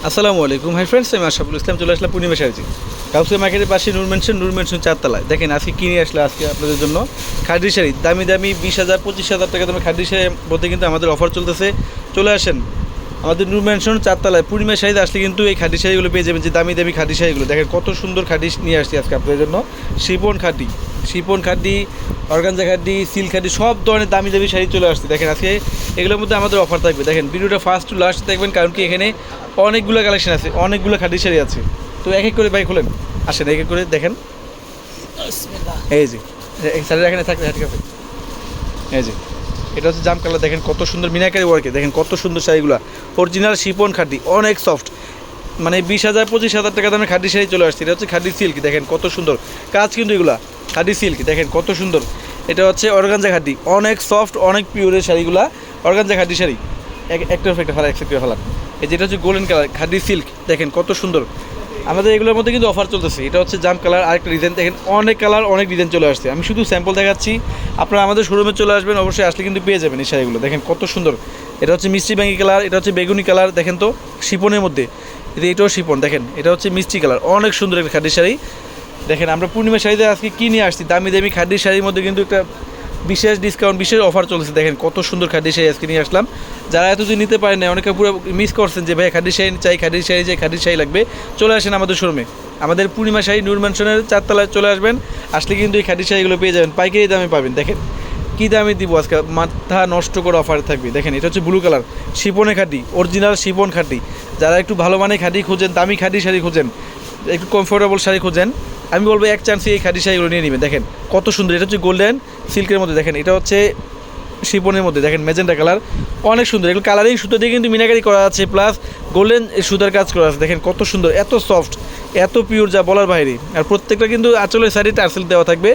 আসসালামু আলাইকুম hi friends, আমি আশরাফুল ইসলাম চলে আসলাম পূর্ণিমা শাড়িতে গাউসিয়া মার্কেটের পাশে নূর মেনশন 4 তলায়। দেখেন আজকে কিনে আসলে আজকে আপনাদের জন্য খাদি শাড়ি, দামি দামি 20,000 25,000 টাকা দামের খাদি শাড়ি বলতে কিন্তু আমাদের অফার চলতেছে। চলে আসেন আমাদের নূর মেনশন 4 তলায়। পূর্ণিমা শাড়িতে আসলে কিন্তু এই খাদি শাড়িগুলো পেয়ে যাবেন, যে দামি দামি খাদি শাড়িগুলো। দেখেন কত সুন্দর খাদি নিয়ে আসছি আজকে আপনাদের জন্য। শিপন খাদি, অর্গানজা খাদি, সিল্ক খাদি, সব ধরনের দামি দামি শাড়ি চলে আসছে। দেখেন আজকে এগুলোর মধ্যে আমাদের অফার থাকবে। দেখেন ভিডিওটা ফার্স্ট টু লাস্ট দেখবেন, কারণ কি এখানে অনেকগুলো কালেকশন আছে, অনেকগুলো খাদি শাড়ি আছে। তো এক এক করে ভাই খোলেন, আসেন এক এক করে দেখেন। এই যে শাড়ি এখানে থাকবে, ঠিক আছে। এই যে এটা হচ্ছে জাম কালার, দেখেন কত সুন্দর মিনাকারি ওয়ার্কে, দেখেন কত সুন্দর শাড়িগুলো। অরিজিনাল শিপন খাদি, অনেক সফট, মানে 20,000 25,000 টাকা দামের খাদি শাড়ি চলে আসছে। এটা হচ্ছে খাদি সিল্ক, দেখেন কত সুন্দর কাজ, কিন্তু এগুলা খাদি সিল্ক, দেখেন কত সুন্দর। এটা হচ্ছে অর্গানজা খাদি, অনেক সফট, অনেক পিওরের শাড়িগুলা, অর্গানজা খাদি শাড়ি। একটা ফেলা এক সেক্টর ফেলা। এই যেটা হচ্ছে গোল্ডেন কালার খাদি সিল্ক, দেখেন কত সুন্দর। আমাদের এগুলোর মধ্যে কিন্তু অফার চলতেছে। এটা হচ্ছে জাম কালার, আরেকটা ডিজাইন, দেখেন অনেক কালার, অনেক ডিজাইন চলে আসছে। আমি শুধু স্যাম্পল দেখাচ্ছি, আপনারা আমাদের শোরুমে চলে আসবেন, অবশ্যই আসলে কিন্তু পেয়ে যাবেন এই শাড়িগুলো। দেখেন কত সুন্দর। এটা হচ্ছে মিষ্টি ব্যাঙ্গি কালার, এটা হচ্ছে বেগুনি কালার, দেখেন তো শিপনের মধ্যে। এটাও শিপন, দেখেন এটা হচ্ছে মিষ্টি কালার, অনেক সুন্দর একটা খাদি শাড়ি। দেখেন আমরা পূর্ণিমা শাড়িতে আজকে কী নিয়ে আসছি, দামি দামি খাদি শাড়ির মধ্যে কিন্তু একটা বিশেষ ডিসকাউন্ট, বিশেষ অফার চলছে। দেখেন কত সুন্দর খাদি শাড়ি আজকে নিয়ে আসলাম। যারা এতদিন নিতে পারেন না, অনেকে পুরো মিস করছেন যে ভাই খাদি শাড়ি চাই, খাদি শাড়ি চাই, খাদি শাড়ি লাগবে, চলে আসেন আমাদের শোরুমে। আমাদের পূর্ণিমা শাড়ি নূর মেনশনের 4 তলায় চলে আসবেন। আসলে কিন্তু এই খাদি শাড়িগুলো পেয়ে যাবেন, পাইকারি দামে পাবেন। দেখেন কী দামে দিব আজকে, মাথা নষ্ট করে অফার থাকবে। দেখেন এটা হচ্ছে ব্লু কালার, শিপনে খাদি, অরিজিনাল শিপন খাদি। যারা একটু ভালো মানের খাদি খোঁজেন, দামি খাদি শাড়ি খোঁজেন, একটু কমফোর্টেবল শাড়ি খোঁজেন, আমি বলবো এক চান্সে এই খাদি শাড়িগুলো নিয়ে নেবেন। দেখেন কত সুন্দর। এটা হচ্ছে গোল্ডেন সিল্কের মধ্যে, দেখেন এটা হচ্ছে শিপনের মধ্যে, দেখেন মেজেন্টা কালার, অনেক সুন্দর। এগুলো কালারিং সুতো দিয়ে কিন্তু মিনাকারি করা আছে, প্লাস গোল্ডেন সুতার কাজ করা আছে। দেখেন কত সুন্দর, এত সফট, এত পিওর, যা বলার বাইরে। আর প্রত্যেকটা কিন্তু আঁচলের শাড়ি টার্সেল দেওয়া থাকবে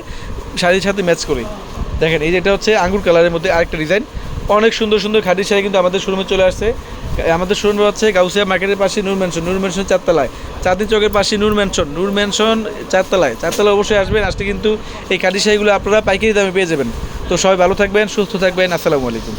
শাড়ির সাথে ম্যাচ করে। দেখেন এই যেটা হচ্ছে আঙ্গুর কালারের মধ্যে আরেকটা ডিজাইন, অনেক সুন্দর সুন্দর খাদি শাড়ি কিন্তু আমাদের শোরুমে চলে আসছে। আমাদের শোরুম হচ্ছে গাউসিয়া মার্কেটের পাশে নূর মেনশন 4 তলায়, চাঁদনি চকের পাশে নূর মেনশন 4 তলায় অবশ্যই আসবেন। আসলে কিন্তু এই খাদি শাড়িগুলো আপনারা পাইকারি দামে পেয়ে যাবেন। তো সবাই ভালো থাকবেন, সুস্থ থাকবেন, আসসালামু আলাইকুম।